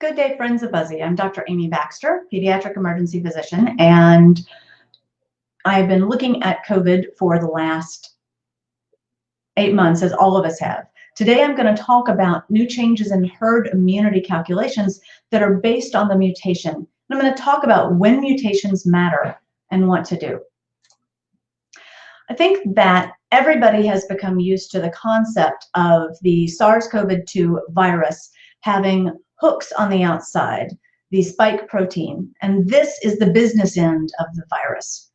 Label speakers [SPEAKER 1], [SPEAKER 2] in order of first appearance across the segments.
[SPEAKER 1] Good day, friends of Buzzy. I'm Dr. Amy Baxter, pediatric emergency physician, and I've been looking at COVID for the last 8 months, as all of us have. Today, I'm going to talk about new changes in herd immunity calculations that are based on the mutation. And I'm going to talk about when mutations matter and what to do. I think that everybody has become used to the concept of the SARS-CoV-2 virus having hooks on the outside, the spike protein, and this is the business end of the virus.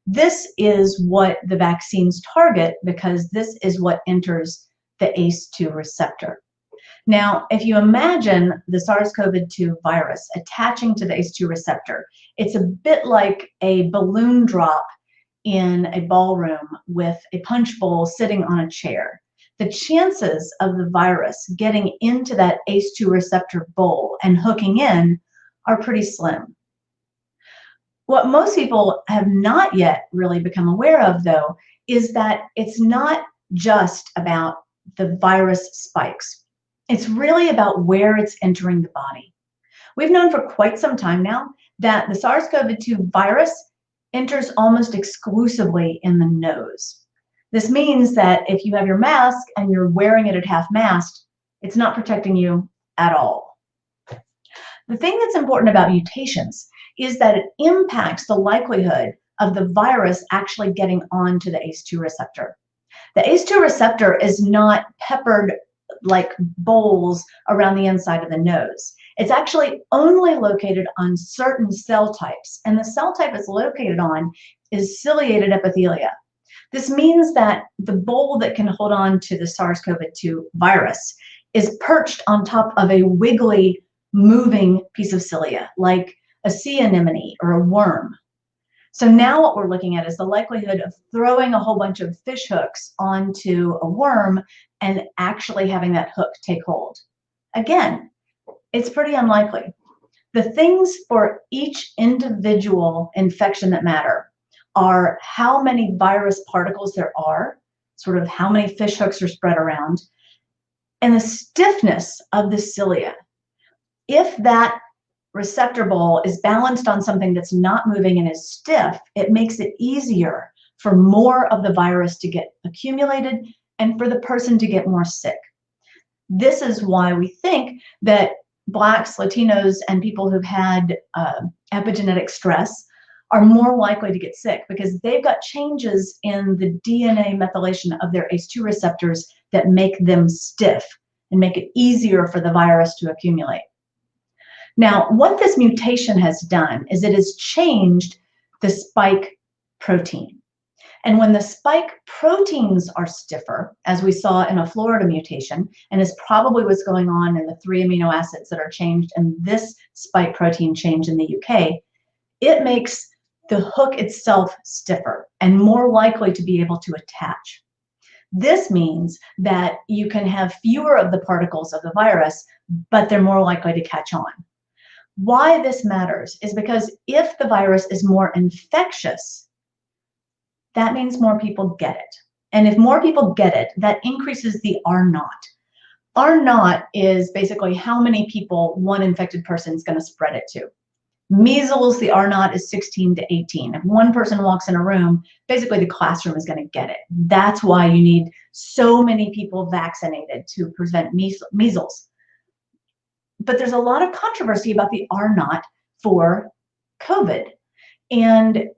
[SPEAKER 1] This is what the vaccines target because this is what enters the ACE2 receptor. Now, if you imagine the SARS-CoV-2 virus attaching to the ACE2 receptor, it's a bit like a balloon drop in a ballroom with a punch bowl sitting on a chair. The chances of the virus getting into that ACE2 receptor bowl and hooking in are pretty slim. What most people have not yet really become aware of, though, is that it's not just about the virus spikes. It's really about where it's entering the body. We've known for quite some time now that the SARS-CoV-2 virus enters almost exclusively in the nose. This means that if you have your mask and you're wearing it at half-mast, it's not protecting you at all. The thing that's important about mutations is that it impacts the likelihood of the virus actually getting onto the ACE2 receptor. The ACE2 receptor is not peppered like bowls around the inside of the nose. It's actually only located on certain cell types, and the cell type it's located on is ciliated epithelia. This means that the bowl that can hold on to the SARS-CoV-2 virus is perched on top of a wiggly, moving piece of cilia, like a sea anemone or a worm. So now what we're looking at is the likelihood of throwing a whole bunch of fish hooks onto a worm and actually having that hook take hold. Again, it's pretty unlikely. The things for each individual infection that matter are how many virus particles there are, sort of how many fish hooks are spread around, and the stiffness of the cilia. If that receptor bowl is balanced on something that's not moving and is stiff, it makes it easier for more of the virus to get accumulated and for the person to get more sick. This is why we think that Blacks, Latinos, and people who've had epigenetic stress are more likely to get sick because they've got changes in the DNA methylation of their ACE2 receptors that make them stiff and make it easier for the virus to accumulate. Now, what this mutation has done is it has changed the spike protein. And when the spike proteins are stiffer, as we saw in a Florida mutation, and is probably what's going on in the 3 amino acids that are changed in this spike protein change in the UK, it makes the hook itself stiffer and more likely to be able to attach. This means that you can have fewer of the particles of the virus, but they're more likely to catch on. Why this matters is because if the virus is more infectious, that means more people get it. And if more people get it, that increases the R-naught. R-naught is basically how many people one infected person is going to spread it to. Measles, the R-naught is 16 to 18. If one person walks in a room, basically the classroom is going to get it. That's why you need so many people vaccinated to prevent measles. But there's a lot of controversy about the R-naught for COVID. And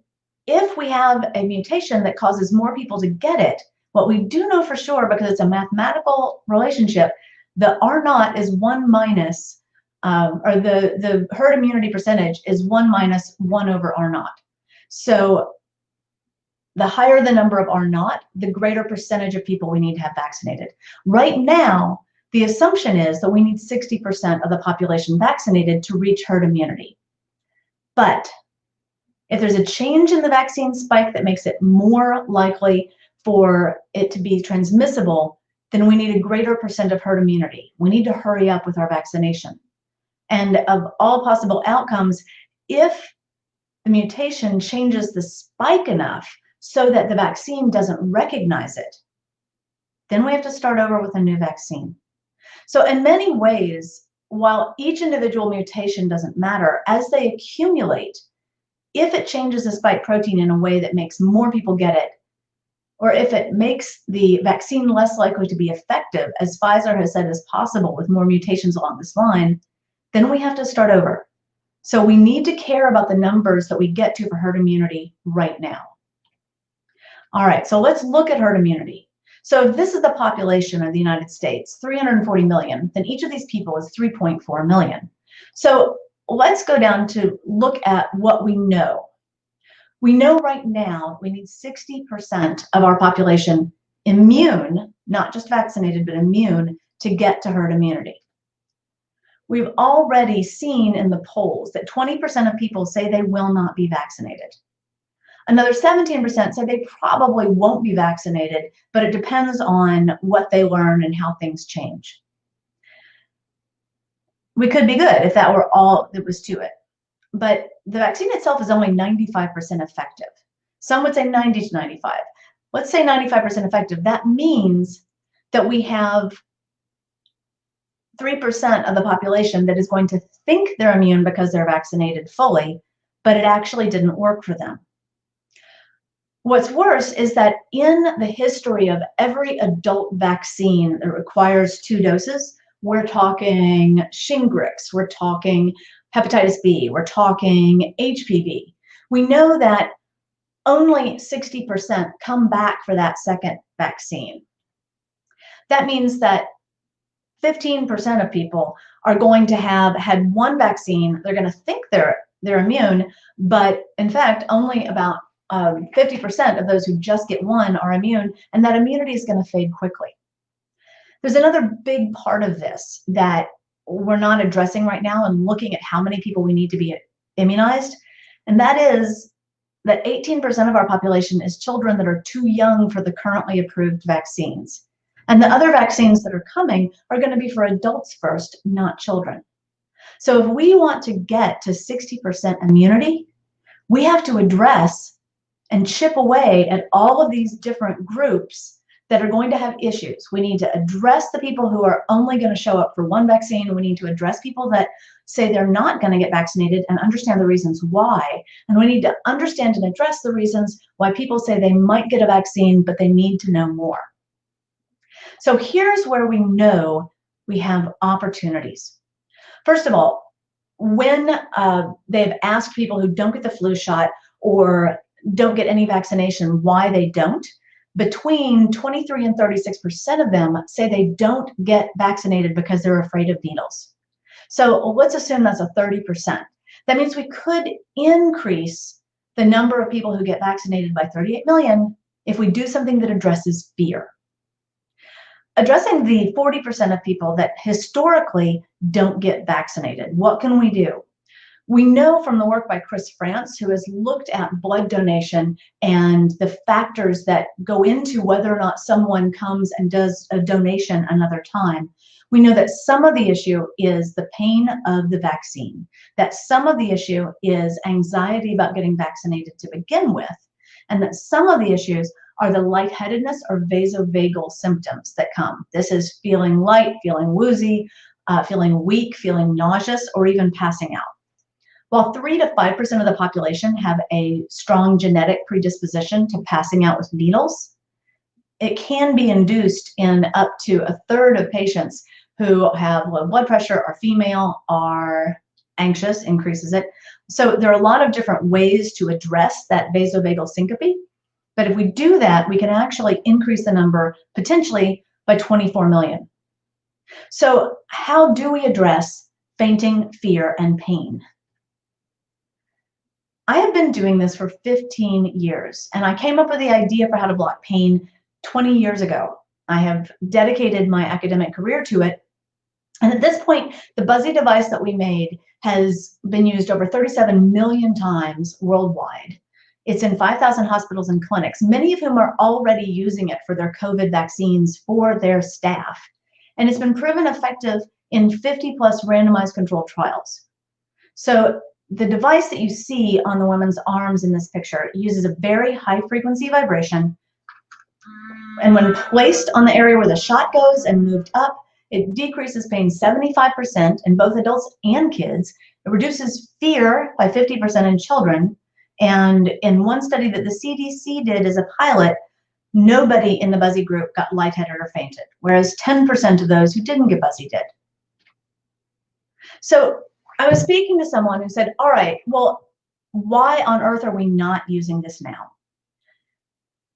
[SPEAKER 1] if we have a mutation that causes more people to get it, what we do know for sure, because it's a mathematical relationship, the R-naught is 1 minus or the herd immunity percentage is 1 minus 1 over R-naught. So the higher the number of R-naught, the greater percentage of people we need to have vaccinated. Right now, the assumption is that we need 60% of the population vaccinated to reach herd immunity. But if there's a change in the vaccine spike that makes it more likely for it to be transmissible, then we need a greater percent of herd immunity. We need to hurry up with our vaccination. And of all possible outcomes, if the mutation changes the spike enough so that the vaccine doesn't recognize it, then we have to start over with a new vaccine. So in many ways, while each individual mutation doesn't matter, as they accumulate, if it changes the spike protein in a way that makes more people get it, or if it makes the vaccine less likely to be effective, as Pfizer has said is possible with more mutations along this line, then we have to start over. So we need to care about the numbers that we get to for herd immunity right now. All right, so let's look at herd immunity. So if this is the population of the United States, 340 million, then each of these people is 3.4 million. So let's go down to look at what we know. We know right now we need 60% of our population immune, not just vaccinated, but immune to get to herd immunity. We've already seen in the polls that 20% of people say they will not be vaccinated. Another 17% say they probably won't be vaccinated, but it depends on what they learn and how things change. We could be good if that were all that was to it. But the vaccine itself is only 95% effective. Some would say 90 to 95. Let's say 95% effective. That means that we have 3% of the population that is going to think they're immune because they're vaccinated fully, but it actually didn't work for them. What's worse is that in the history of every adult vaccine that requires 2 doses, we're talking Shingrix, we're talking hepatitis B, we're talking HPV. We know that only 60% come back for that second vaccine. That means that 15% of people are going to have had one vaccine. They're going to think they're immune, but in fact, only about 50% of those who just get one are immune, and that immunity is going to fade quickly. There's another big part of this that we're not addressing right now and looking at how many people we need to be immunized, and that is that 18% of our population is children that are too young for the currently approved vaccines. And the other vaccines that are coming are going to be for adults first, not children. So if we want to get to 60% immunity, we have to address and chip away at all of these different groups that are going to have issues. We need to address the people who are only going to show up for one vaccine. We need to address people that say they're not going to get vaccinated and understand the reasons why. And we need to understand and address the reasons why people say they might get a vaccine, but they need to know more. So here's where we know we have opportunities. First of all, when they've asked people who don't get the flu shot or don't get any vaccination why they don't, between 23 and 36% of them say they don't get vaccinated because they're afraid of needles. So let's assume that's a 30%. That means we could increase the number of people who get vaccinated by 38 million if we do something that addresses fear. Addressing the 40% of people that historically don't get vaccinated, what can we do? We know from the work by Chris France, who has looked at blood donation and the factors that go into whether or not someone comes and does a donation another time. We know that some of the issue is the pain of the vaccine, that some of the issue is anxiety about getting vaccinated to begin with, and that some of the issues are the lightheadedness or vasovagal symptoms that come. This is feeling light, feeling woozy, feeling weak, feeling nauseous, or even passing out. While 3 to 5% of the population have a strong genetic predisposition to passing out with needles, it can be induced in up to a third of patients who have low blood pressure, are female, are anxious, increases it. So there are a lot of different ways to address that vasovagal syncope. But if we do that, we can actually increase the number potentially by 24 million. So how do we address fainting, fear, and pain? I have been doing this for 15 years, and I came up with the idea for how to block pain 20 years ago. I have dedicated my academic career to it. And at this point, the Buzzy device that we made has been used over 37 million times worldwide. It's in 5,000 hospitals and clinics, many of whom are already using it for their COVID vaccines for their staff. And it's been proven effective in 50+ randomized controlled trials. So the device that you see on the woman's arms in this picture uses a very high frequency vibration. And when placed on the area where the shot goes and moved up, It decreases pain 75% in both adults and kids. It reduces fear by 50% in children. And in one study that the CDC did as a pilot, nobody in the Buzzy group got lightheaded or fainted, whereas 10% of those who didn't get Buzzy did. So I was speaking to someone who said, all right, well, why on earth are we not using this now?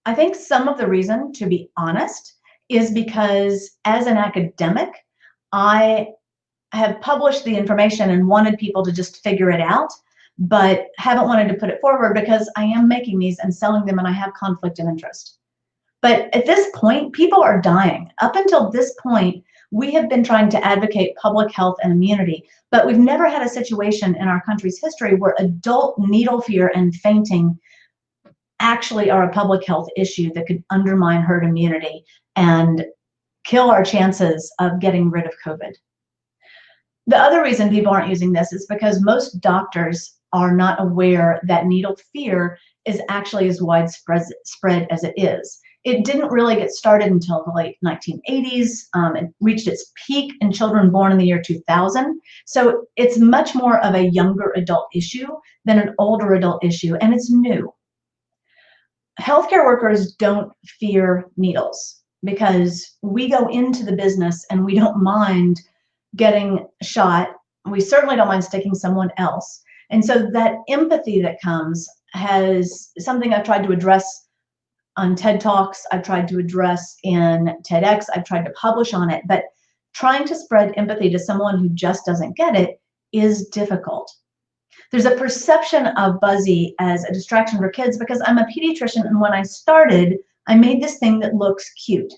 [SPEAKER 1] I think some of the reason, to be honest, is because as an academic, I have published the information and wanted people to just figure it out, but haven't wanted to put it forward because I am making these and selling them and I have conflict of interest. But at this point, people are dying. Up until this point, we have been trying to advocate public health and immunity, but we've never had a situation in our country's history where adult needle fear and fainting actually are a public health issue that could undermine herd immunity and kill our chances of getting rid of COVID. The other reason people aren't using this is because most doctors are not aware that needle fear is actually as widespread as it is. It didn't really get started until the late 1980s. It reached its peak in children born in the year 2000. So it's much more of a younger adult issue than an older adult issue, and it's new. Healthcare workers don't fear needles because we go into the business and we don't mind getting shot. We certainly don't mind sticking someone else. And so that empathy that comes has something I've tried to address on TED Talks, I've tried to address in TEDx, I've tried to publish on it, but trying to spread empathy to someone who just doesn't get it is difficult. There's a perception of Buzzy as a distraction for kids because I'm a pediatrician, and when I started, I made this thing that looks cute.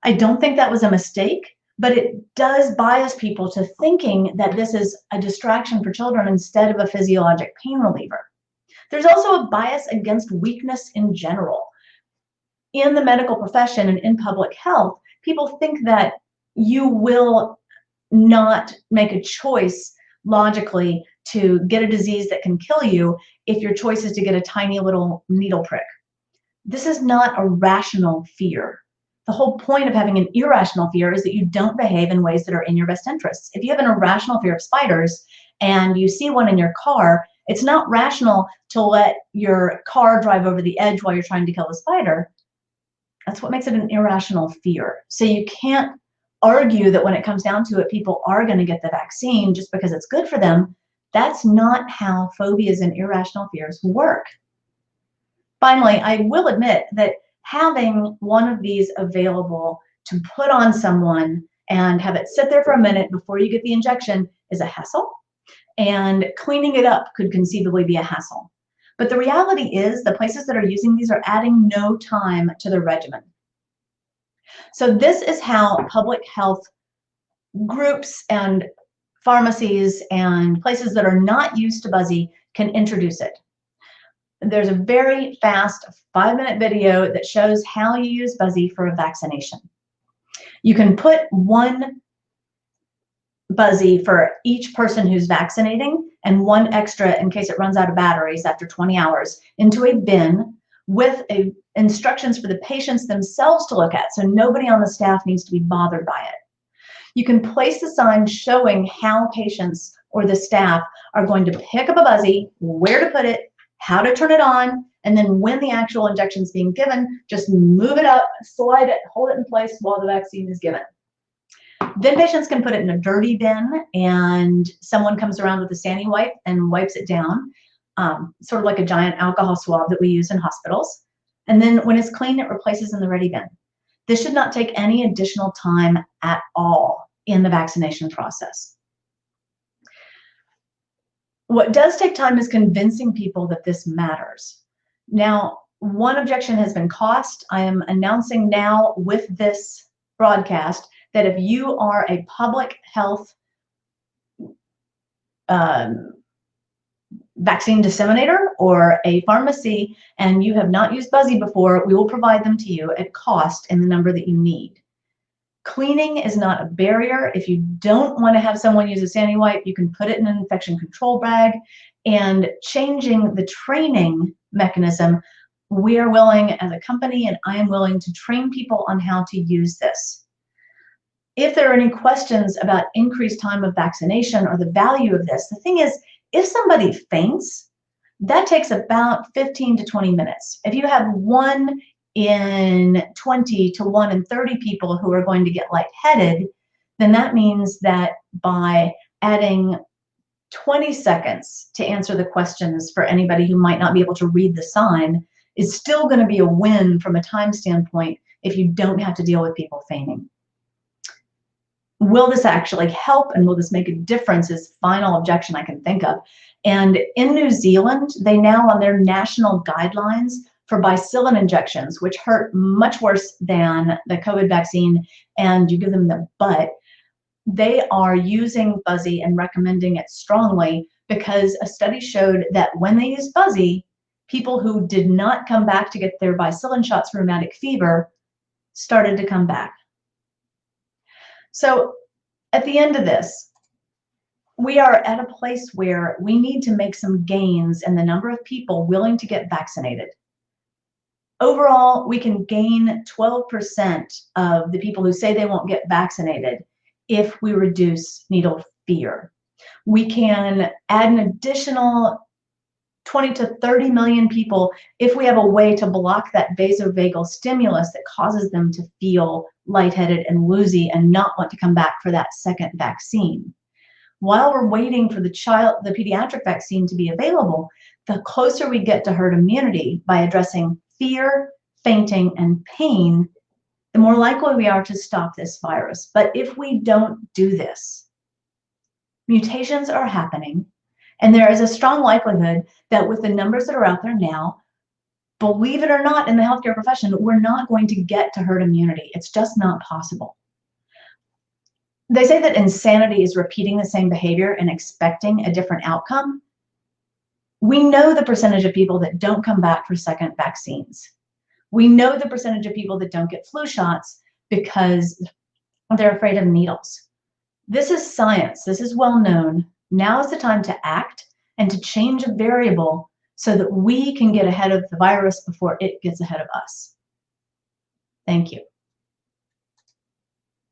[SPEAKER 1] I don't think that was a mistake, but it does bias people to thinking that this is a distraction for children instead of a physiologic pain reliever. There's also a bias against weakness in general. In the medical profession and in public health, people think that you will not make a choice logically to get a disease that can kill you if your choice is to get a tiny little needle prick. This is not a rational fear. The whole point of having an irrational fear is that you don't behave in ways that are in your best interests. If you have an irrational fear of spiders and you see one in your car, it's not rational to let your car drive over the edge while you're trying to kill the spider. That's what makes it an irrational fear. So you can't argue that when it comes down to it, people are going to get the vaccine just because it's good for them. That's not how phobias and irrational fears work. Finally, I will admit that having one of these available to put on someone and have it sit there for a minute before you get the injection is a hassle. And cleaning it up could conceivably be a hassle. But the reality is the places that are using these are adding no time to the regimen. So this is how public health groups and pharmacies and places that are not used to Buzzy can introduce it. There's a very fast 5-minute video that shows how you use Buzzy for a vaccination. You can put one Buzzy for each person who's vaccinating and one extra in case it runs out of batteries after 20 hours into a bin with instructions for the patients themselves to look at, so nobody on the staff needs to be bothered by it. You can place the sign showing how patients or the staff are going to pick up a Buzzy, where to put it, how to turn it on, and then when the actual injection is being given, just move it up, slide it, hold it in place while the vaccine is given. Then patients can put it in a dirty bin and someone comes around with a sandy wipe and wipes it down, sort of like a giant alcohol swab that we use in hospitals. And then when it's clean, it replaces in the ready bin. This should not take any additional time at all in the vaccination process. What does take time is convincing people that this matters. Now, one objection has been cost. I am announcing now with this broadcast that if you are a public health vaccine disseminator or a pharmacy and you have not used Buzzy before, we will provide them to you at cost in the number that you need. Cleaning is not a barrier. If you don't want to have someone use a sandy wipe, you can put it in an infection control bag. And changing the training mechanism, we are willing as a company, and I am willing to train people on how to use this. If there are any questions about increased time of vaccination or the value of this, the thing is, if somebody faints, that takes about 15 to 20 minutes. If you have 1 in 20 to 1 in 30 people who are going to get lightheaded, then that means that by adding 20 seconds to answer the questions for anybody who might not be able to read the sign is still going to be a win from a time standpoint if you don't have to deal with people fainting. Will this actually help, and will this make a difference is final objection I can think of. And in New Zealand, they now on their national guidelines for bacillin injections, which hurt much worse than the COVID vaccine, and you give them the butt, they are using Buzzy and recommending it strongly because a study showed that when they used Buzzy, people who did not come back to get their bacillin shots for rheumatic fever started to come back. So at the end of this, we are at a place where we need to make some gains in the number of people willing to get vaccinated. Overall, we can gain 12% of the people who say they won't get vaccinated if we reduce needle fear. We can add an additional 20 to 30 million people if we have a way to block that vasovagal stimulus that causes them to feel lightheaded and woozy and not want to come back for that second vaccine. While we're waiting for the pediatric vaccine to be available, the closer we get to herd immunity by addressing fear, fainting, and pain, the more likely we are to stop this virus. But if we don't do this, mutations are happening, and there is a strong likelihood that with the numbers that are out there now, believe it or not, in the healthcare profession, we're not going to get to herd immunity. It's just not possible. They say that insanity is repeating the same behavior and expecting a different outcome. We know the percentage of people that don't come back for second vaccines. We know the percentage of people that don't get flu shots because they're afraid of needles. This is science. This is well known. Now is the time to act and to change a variable so that we can get ahead of the virus before it gets ahead of us. Thank you.